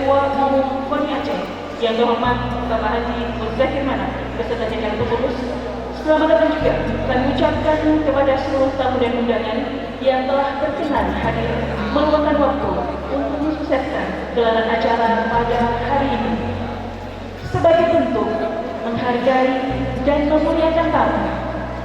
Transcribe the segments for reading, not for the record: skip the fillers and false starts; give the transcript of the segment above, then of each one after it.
Ketua Umum KONI Aceh yang terhormat Bapak Haji Muzakir Manaf beserta jajaran pengurus. Selamat datang juga kami ucapkan kepada seluruh tamu dan undangan yang telah berkenan hadir meluangkan waktu untuk mensukseskan gelaran acara pada hari ini. Sebagai bentuk menghargai dan memuliakan tamu,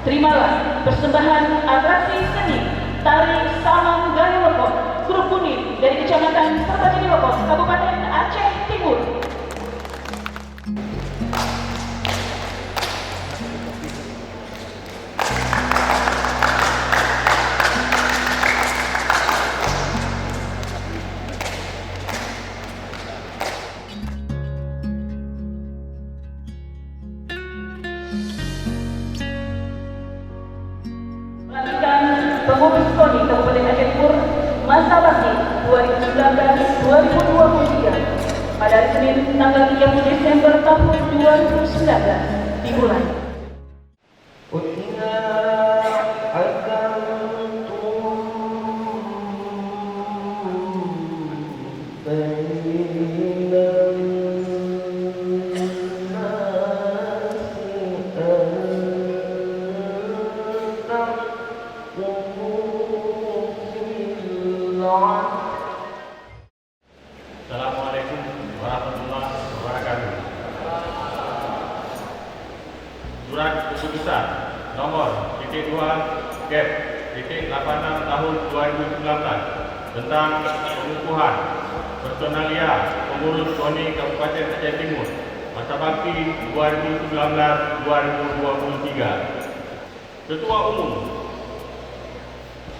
terimalah persembahan atraksi seni Tari Samang Galiwekot Grup Unit dari Kecamatan Serbajadiwekot, Kabupaten Aceh Timur. Pengurus KONI Kabupaten Aceh Timur masa bakti 2019-2023 pada hari Senin tanggal 30 Desember tahun 2019 dimulai. Assalamualaikum warahmatullahi wabarakatuh. Surat Keputusan nomor -2 Gap 86 tahun 2019 tentang pengukuhan personalia pengurus KONI Kabupaten Aceh Timur masa bakti 2019-2023. Ketua Umum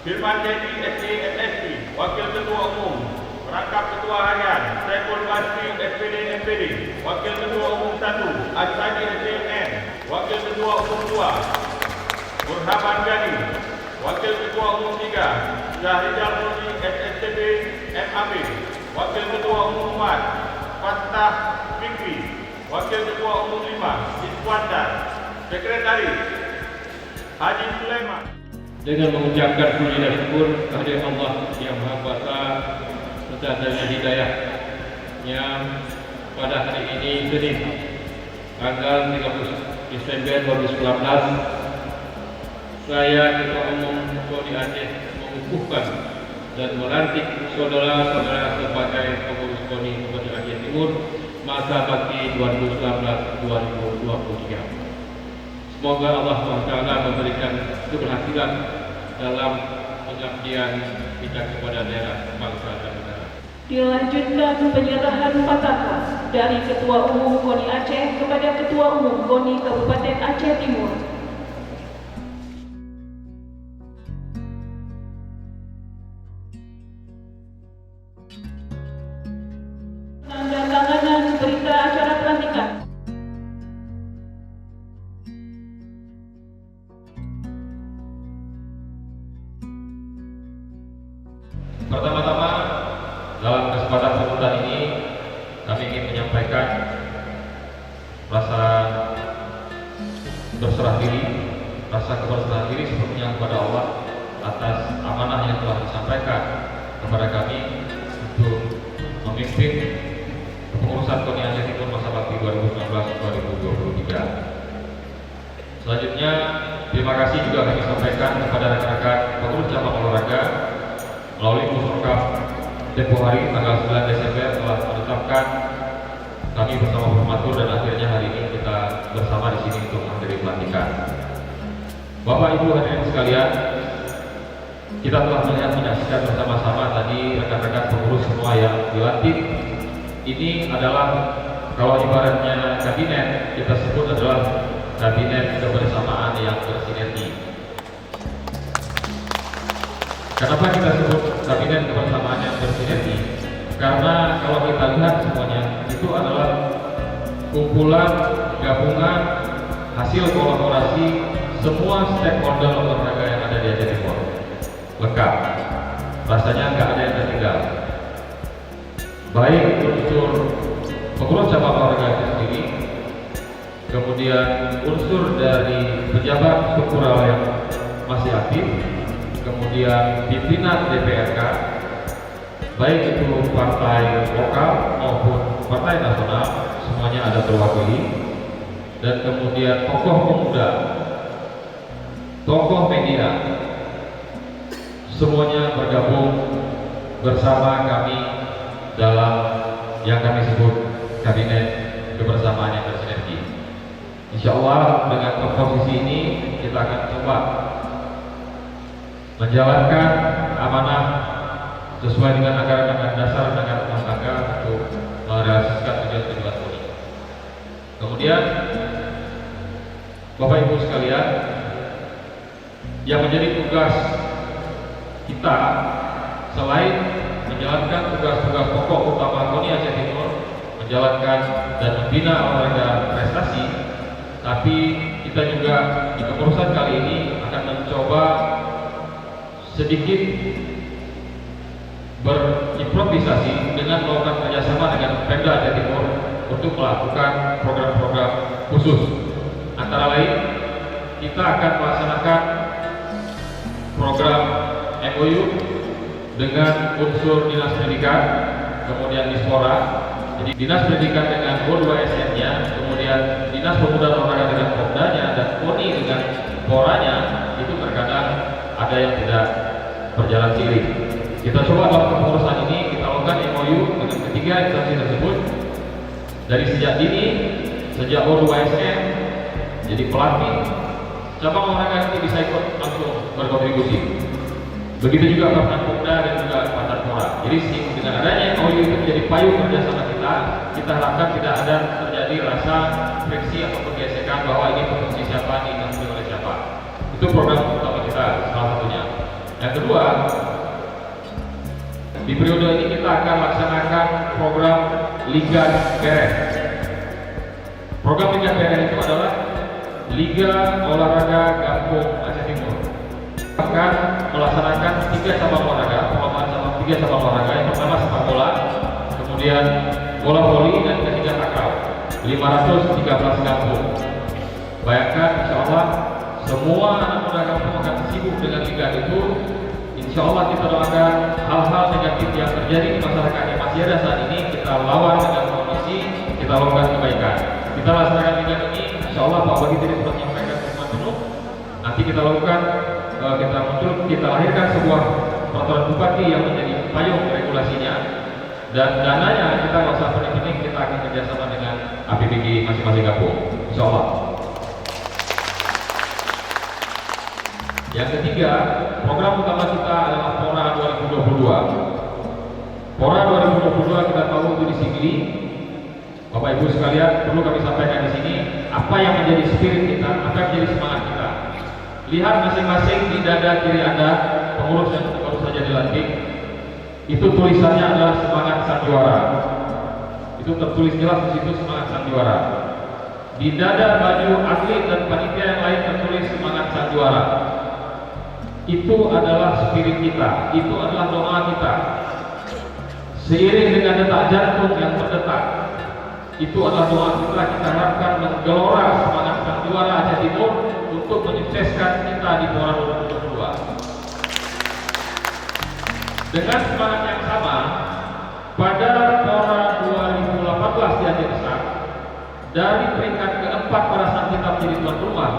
Firman Jadi SC, Wakil Ketua Umum, Perangkap Ketua Harian Saiful Basri SPD MPD, Wakil Ketua Umum 1 Asadi SDN, Wakil Ketua Umum 2 Burhaman Gani, Wakil Ketua Umum 3 Syahrizal Murni SSTB MAB, Wakil Ketua Umum 4 Fattah Fikri, Wakil Ketua Umum 5 Iswandar, Sekretaris Haji Sulaiman. Dengan mengucapkan puji dan syukur kehadirat Allah yang Maha Kuasa serta dari hidayah yang pada hari ini Senin tanggal 30 Desember 2019 saya Ketua Umum KONI Aceh mengukuhkan dan melantik saudara-saudara sebagai pengurus KONI Kabupaten Aceh Timur masa bakti 2019-2023. Semoga Allah SWT memberikan keberhasilan dalam pengabdian kita kepada daerah, bangsa dan negara. Dilanjutkan penyerahan fatwa dari Ketua Umum KONI Aceh kepada Ketua Umum KONI Kabupaten Aceh Timur. Tandatanganan berita acara pelantikan. Pertama-tama, dalam kesempatan sambutan ini kami ingin menyampaikan rasa berserah diri, rasa keberserah diri sepenuhnya kepada Allah atas amanah yang telah disampaikan kepada kami untuk memimpin pengurusan KONI Aceh Timur masa bakti 2019-2023. Selanjutnya, terima kasih juga kami sampaikan kepada rekan-rekan pengurus cabang olahraga melalui Musrokap tempoh hari tanggal 9 Desember telah menetapkan kami bersama Formatur dan akhirnya hari ini kita bersama di sini untuk menghadiri pelantikan. Bapak Ibu hadirin sekalian, kita telah melihat menyaksikan bersama-sama tadi rekan-rekan pengurus semua yang dilantik. Ini adalah kalau ibaratnya kabinet, kita sebut adalah kabinet kebersamaan yang bersinergi. Kenapa kita sebut kabinet kebersamaan yang bersinergi? Karena kalau kita lihat semuanya itu adalah kumpulan gabungan hasil kolaborasi semua stakeholder olahraga yang ada di Aceh Timur. Lengkap, rasanya nggak ada yang tertinggal. Baik unsur pengurus cabang olahraga itu sendiri, kemudian unsur dari pejabat struktural yang masih aktif, kemudian pimpinan DPRK, baik itu partai lokal maupun partai nasional, semuanya ada terwakili. Dan kemudian tokoh pemuda, tokoh media, semuanya bergabung bersama kami dalam yang kami sebut Kabinet Kebersamaan yang Bersinergi. Insya Allah dengan komposisi ini kita akan coba menjalankan amanah sesuai dengan anggaran dasar dan anggaran rumah tangga untuk merealisasikan tujuan-tujuan ini. Kemudian Bapak Ibu sekalian, yang menjadi tugas kita selain menjalankan tugas-tugas pokok utama KONI Aceh Timur, menjalankan dan membina olahraga prestasi, tapi kita juga di kepengurusan kali ini akan mencoba sedikit berimprovisasi dengan melakukan kerjasama dengan Pemda Aceh Timur untuk melakukan program-program khusus. Antara lain, kita akan melaksanakan program MOU dengan unsur Dinas Pendidikan, kemudian Dispora. Jadi Dinas Pendidikan dengan O2SN-nya, kemudian Dinas Pemuda dan Olahraga dengan Popdanya, dan KONI dengan Poranya, itu terkadang ada yang tidak berjalan seiring. Kita coba dalam kepengurusan ini kita lakukan MOU dengan ketiga instansi tersebut. Dari sejak dini, sejak O2SN jadi pelatih, cabang olahraga ini bisa ikut langsung berkontribusi. Begitu juga Kabupaten Popda dan juga Kabupaten Pora. Jadi dengan adanya MOU itu menjadi payung kerjasama kita harapkan tidak ada terjadi rasa friksi atau pergesekan bahwa ini fungsi siapa, ini diambil oleh siapa. Itu program utama kita salah satunya. Yang kedua, di periode ini kita akan laksanakan program Liga Beres. Program Liga Beres itu adalah Liga Olahraga Kampung Aceh Timur. Akan melaksanakan 3 cabang olahraga, pengembangan cabang 3 cabang olahraga. Yang pertama sepak bola, kemudian bola voli, dan ketiga takraw. 513 kampung. Bayangkan, insya Allah semua anak muda kampung akan sibuk dengan liga itu. Insya Allah kita doakan hal-hal negatif yang terjadi di masyarakat yang masih ada saat ini kita lawan dengan kondisi, kita lakukan kebaikan. Kita laksanakan liga ini, insya Allah Pak Bagi tidak sempat menyampaikan semua penuh. Nanti kita lakukan, kita lahirkan sebuah peraturan bupati yang menjadi payung regulasinya, dan dananya kita nggak usah pening-pening, kita akan kerjasama dengan APBD masing-masing kampung, insya Allah. Yang ketiga, program utama kita adalah Pora 2022. Pora 2022 kita tahu itu di Sigli. Bapak Ibu sekalian, perlu kami sampaikan di sini apa yang menjadi spirit kita, apa yang menjadi semangat kita. Lihat masing-masing di dada kiri Anda, pengurus yang baru saja dilantik, itu tulisannya adalah semangat sang juara. Itu tertulis jelas di situ semangat sang juara. Di dada baju atlet dan panitia yang lain tertulis semangat sang juara. Itu adalah spirit kita, itu adalah doa kita. Seiring dengan detak jantung yang berdetak, itu adalah doa kita harapkan menggelora semangat sang juara Aceh Timur untuk menyukseskan kita di Pora 2022. Dengan semangat yang sama, pada Pora 2018 di Aceh Besar, dari peringkat keempat pada saat kita menjadi tuan rumah,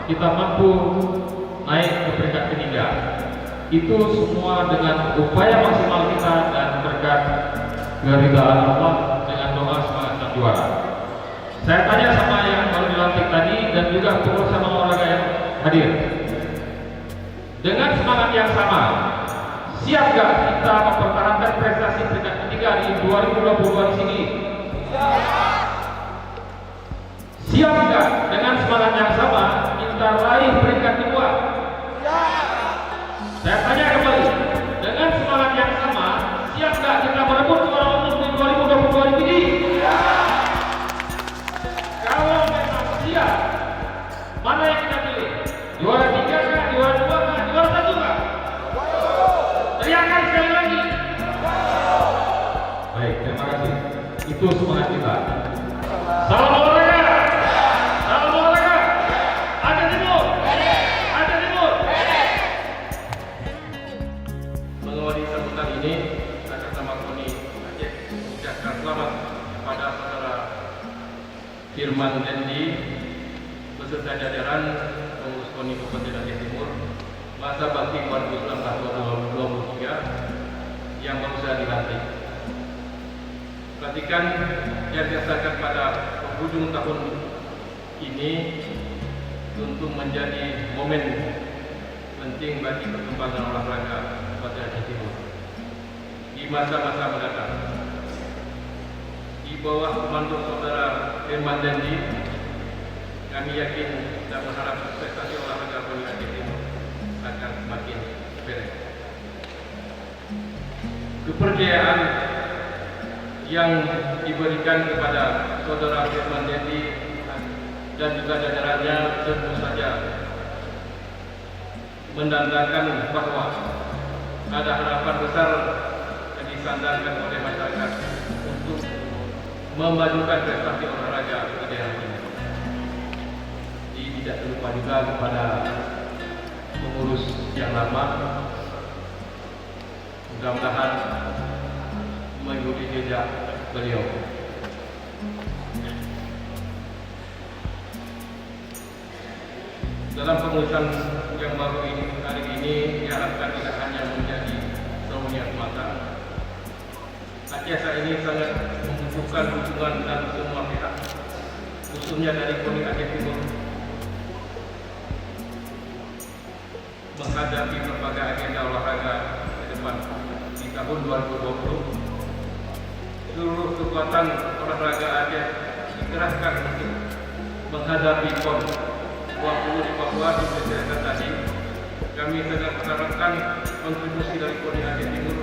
kita mampu naik ke peringkat ketiga. Itu semua dengan upaya maksimal kita dan berkat keridhaan Allah dengan doa semangat sang juara. Saya tanya sama yang baru dilantik tadi dan juga pengurus cabang olahraga yang hadir, dengan semangat yang sama, siap gak kita mempertahankan prestasi peringkat ketiga di 2022 di sini? Siap gak dengan semangat yang sama kita raih peringkat kedua? Saya tanya kembali, dengan semangat yang sama, siap gak kita merebut juara umum di 2022 ini? Kalau memang siap, mana yang kita pilih? Juara 3 kah? Juara 2 kah? Juara 1 kah? Teriakan sekali lagi. Baik, terima kasih. Itu semangat kita. Salam olahraga. Salam olahraga. Aceh Timur. Aceh Timur. Mengawali sambutan ini, saya akan Irman Dendi beserta jajaran pengurus KONI Kabupaten Aceh Timur masa bakti 2019-2023 yang baru saja dilantik. Pelantikan yang dilaksanakan pada penghujung tahun ini untuk menjadi momen penting bagi perkembangan olahraga Kabupaten Aceh Timur di masa-masa mendatang. Di bawah komando saudara Irman Dendi, kami yakin dan berharap prestasi olahraga KONI Aceh Timur akan semakin beres. Kepercayaan yang diberikan kepada saudara Irman Dendi dan juga jajarannya tentu saja menandakan bahwa ada harapan besar yang disandangkan oleh masyarakat untuk memajukan prestasi olahraga di daerah ini. Tidak terlupa juga kepada pengurus yang lama, mudah-mudahan mengikuti jejak beliau. Dalam pengurusan yang baru ini hari ini diharapkan tidak hanya menjadi seremonial semata. Aceh saat ini sangat membutuhkan dukungan dan semua pihak, khususnya dari KONI Aceh Timur, menghadapi berbagai agenda olahraga ke depan. Di tahun 2020, seluruh kekuatan olahraga Aceh dikerahkan untuk menghadapi PON 20 di Papua di Indonesia tadi. Kami sangat mengharapkan kontribusi dari KONI Aceh Timur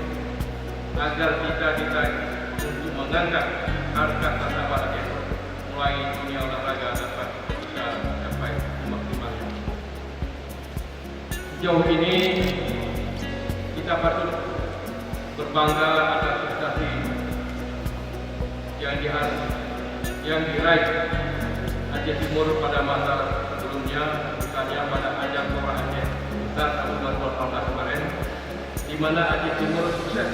agar kita untuk mengangkat harkat martabat Aceh mulai dunia olahraga dapat kita capai maksimalnya. Sejauh ini kita patut berbangga atas prestasi yang diraih Aceh Timur pada masa sebelumnya, misalnya pada ajang Kora Aceh Besar tahun 2018 kemarin, di mana Aceh Timur sukses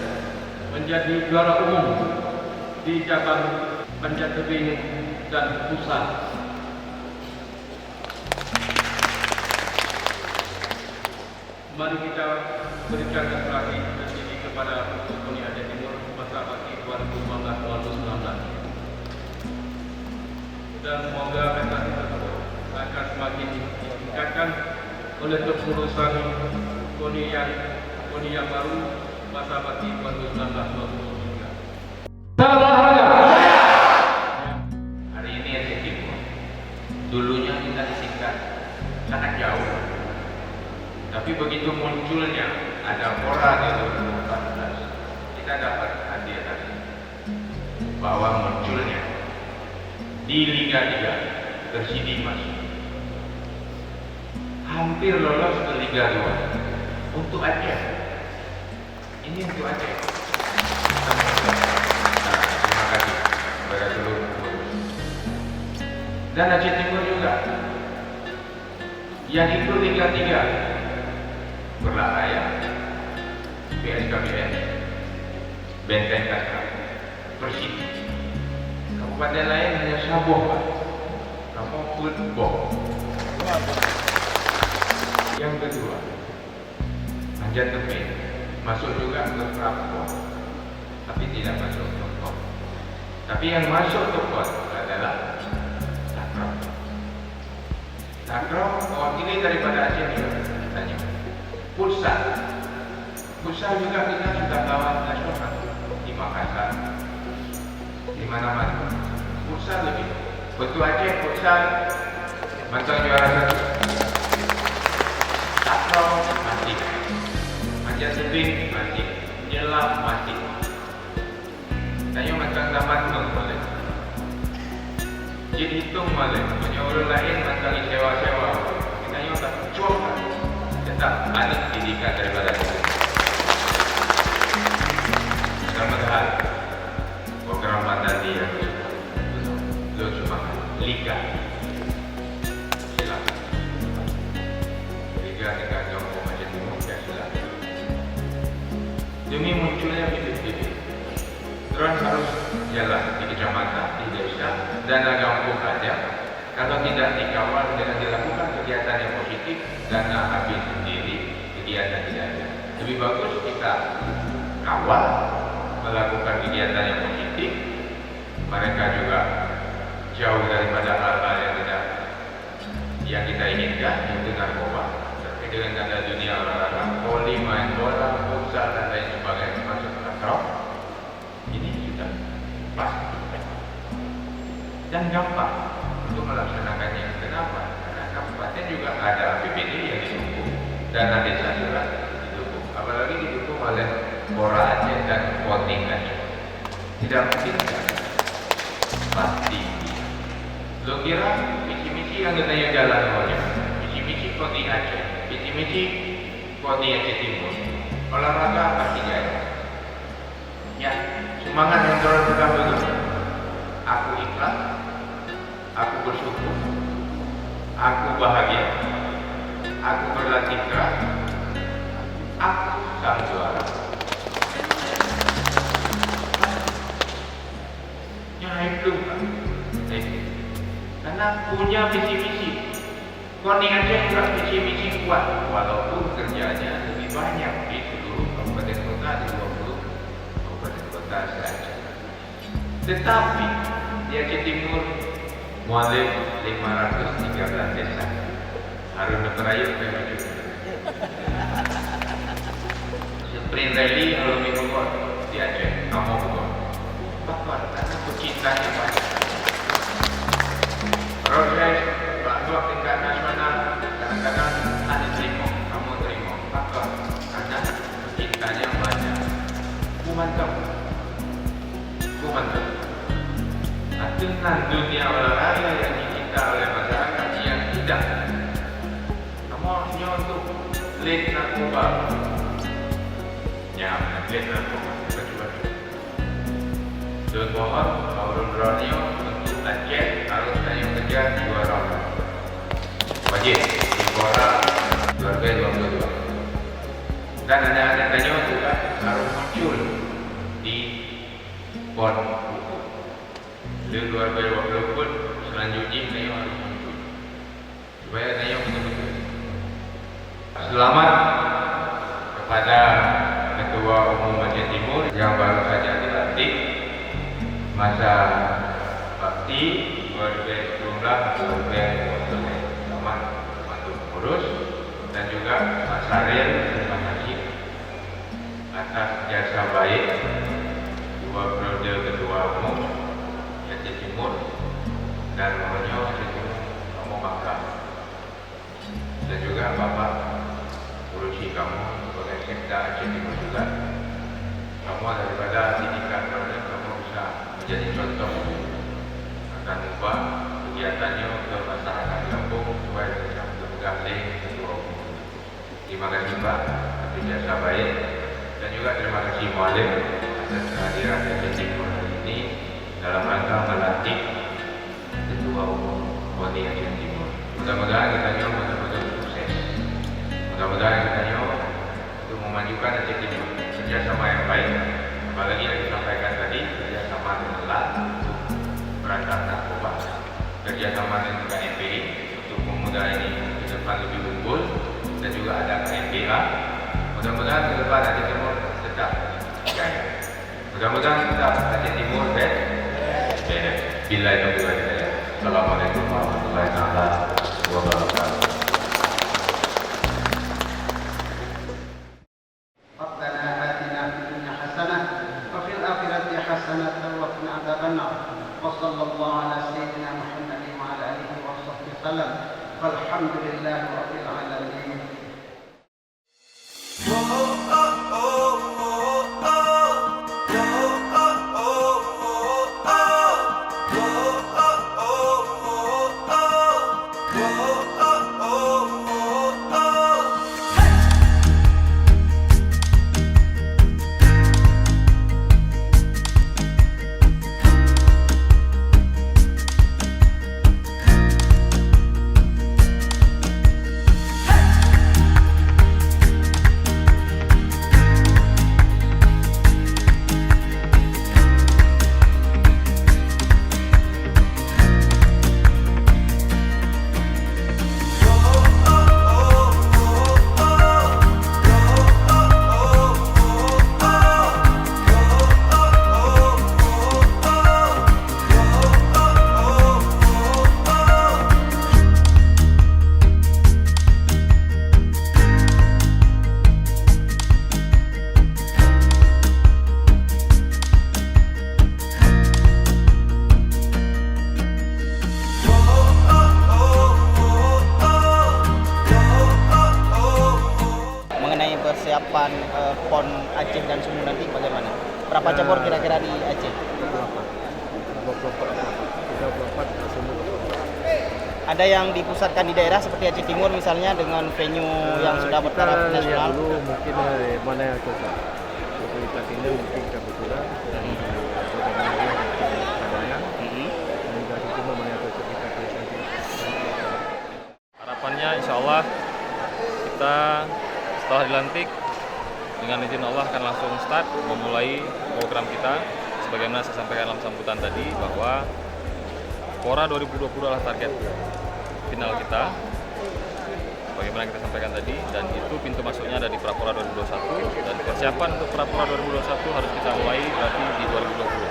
menjadi juara umum di cabang panjat tebing dan pusat. Mari kita berikan apresiasi tertinggi kepada KONI Aceh Timur masa bakti 2015-2019. Dan semoga prestasi tersebut akan semakin ditingkatkan oleh kepengurusan KONI yang baru masa bakti 2019-2023. Salam olahraga. Hari ini Aceh Timur, dulunya kita disingkat sangat jauh, tapi begitu munculnya ada Kora di 2014, kita dapat hadiah tadi bahwa munculnya di Liga 3 Persidi masuk, hampir lolos ke Liga 2 untuk Aceh. Ini untuk Aceh. Terima kasih kepada seluruh pengurus dan Aceh Timur juga yang ikut Liga 3 Berlahaya, PSKBN, Benteng Kasar, Persidi. Kabupaten lain hanya Saboh, Pak. Kamu football. Yang kedua, panjat tebing masuk juga ke Papua, tapi tidak masuk ke top. Tapi yang masuk ke top adalah Takraw. Takraw mewakili daripada Aceh katanya. Futsal juga kita sudah kawan nasional di Makassar, di mana-mana. Futsal lebih. Betul Aceh futsal mantan juara 1. Takraw masih. Panjat tebing masih. Nyelam masih. Tanya mantan tamat boleh. Jadi hitung boleh. Punya orang lain mantan sewa-sewa. Tanya tak cuak. Tetap ada pendidikan daripada itu. Mudah-mudahan program tadi yang lo cuma Liga, silakan. Liga dekat Jombang Aceh Timur, silakan. Demi munculnya bibit-bibit, terus harus jalan di kecamatan, di desa, dana kampung aja. Kalau tidak dikawal dengan dilakukan kegiatan yang positif, dana habis sendiri, kegiatan tidak ada. Lebih bagus kita kawal, melakukan kegiatan yang positif. Mereka juga jauh daripada hal-hal yang kita inginkan, yaitu narkoba. Tapi dengan ada dunia olahraga, voli, main bola, futsal dan lain sebagainya masuk takraw, ini sudah pasti dan gampang untuk melaksanakannya. Kenapa? Karena kabupaten juga ada APBD yang didukung, dana desa juga didukung, apalagi didukung oleh Pora Aceh dan Koting Aceh. Tidak mungkin kan? Pasti. Lo kira misi-misi yang katanya jalan awalnya, misi-misi Koting Aceh, misi-misi Koting Aceh Timur, olahraga pasti jaya. Ya, semangat yang terus kita begitu. Aku ikhlas, aku bersyukur, aku bahagia, aku berlatih keras, aku sang juara. Ya itu kan, karena punya visi-misi. Koning Aceh juga visi-misi kuat, walaupun kerjanya lebih banyak di seluruh kabupaten kota, di 20 kabupaten kota saja. Tetapi di Aceh Timur mualif 513 desa. Harun Netrayu juga. Sprint rally kalau minggu di Aceh, kamu bukan. Bahkan karena pecintanya banyak. Proses bahwa tingkat nasional kadang-kadang ada terima, kamu terima. Bahkan karena pecintanya banyak. Ku mantap. Dengan dunia olahraga yang dicinta oleh masyarakat yang tidak, kamu hanya untuk lead narkoba, ya lead narkoba, baju-baju. Dan mohon Maurun Ronio untuk Aceh harus tanya kerja 2 round, wajib di Pora 2022. Dan ada tanya juga harus muncul di PON. Di 2020 pun selanjutnya Nayo harus muncul supaya Nayo betul-betul. Selamat kepada Ketua Umum Aceh Timur yang baru saja dilantik masa bakti 2010-2020. Selamat membantu pengurus dan juga Mas Saril, terima kasih atas jasa baik 2 periode Ketua Umum Aceh Timur dan mohonnya Aceh Timur kamu bangga dan juga Bapak urusi kamu sebagai Sekda Aceh Timur juga. Kamu daripada didikan kamu bisa menjadi contoh akan ubah kegiatannya ke masyarakat kampung supaya bisa bergabung ketua umum. Terima kasih Pak atas jasa baik dan juga terima kasih Mualim atas kehadiran Aceh Timur hari ini dalam rangka melantik Ketua Umum KONI Aceh Timur. Mudah-mudahan kita nyoba betul-betul sukses. Mudah-mudahan kita nyoba untuk memajukan Aceh Timur kerjasama yang baik. Apalagi yang disampaikan tadi, kerjasama dengan LAN berantas narkoba, kerjasama dengan KMPI untuk pemuda ini ke depan lebih unggul, dan juga ada KMPA. Mudah-mudahan ke depan Aceh Timur tetap jaya. Mudah-mudahan tetap Aceh Timur bila itu juga kita ya. Assalamualaikum warahmatullahi wabarakatuh. Rabbana atina fid dunya hasanah wa fil akhirati hasanah wa qina adzabannar. Wa sallallahu ala sayyidina Muhammadin wa ala alihi wa sahbihi wasallam. Walhamdulillahi rabbil alamin. Aceh dan Sumut nanti bagaimana? Berapa cabur kira-kira di Aceh? 24 Sumut. Ada yang dipusatkan di daerah seperti Aceh Timur misalnya dengan venue yang sudah bertaraf nasional. Dulu mungkin mana yang cocok. Untuk kita tinggal mungkin kita berkurang dan harapannya insya Allah kita setelah dilantik dengan izin Allah akan langsung start memulai program kita sebagaimana saya sampaikan dalam sambutan tadi bahwa Pora 2020 adalah target final kita bagaimana kita sampaikan tadi, dan itu pintu masuknya ada di Prapora 2021 dan persiapan untuk Prapora 2021 harus kita mulai berarti di 2020.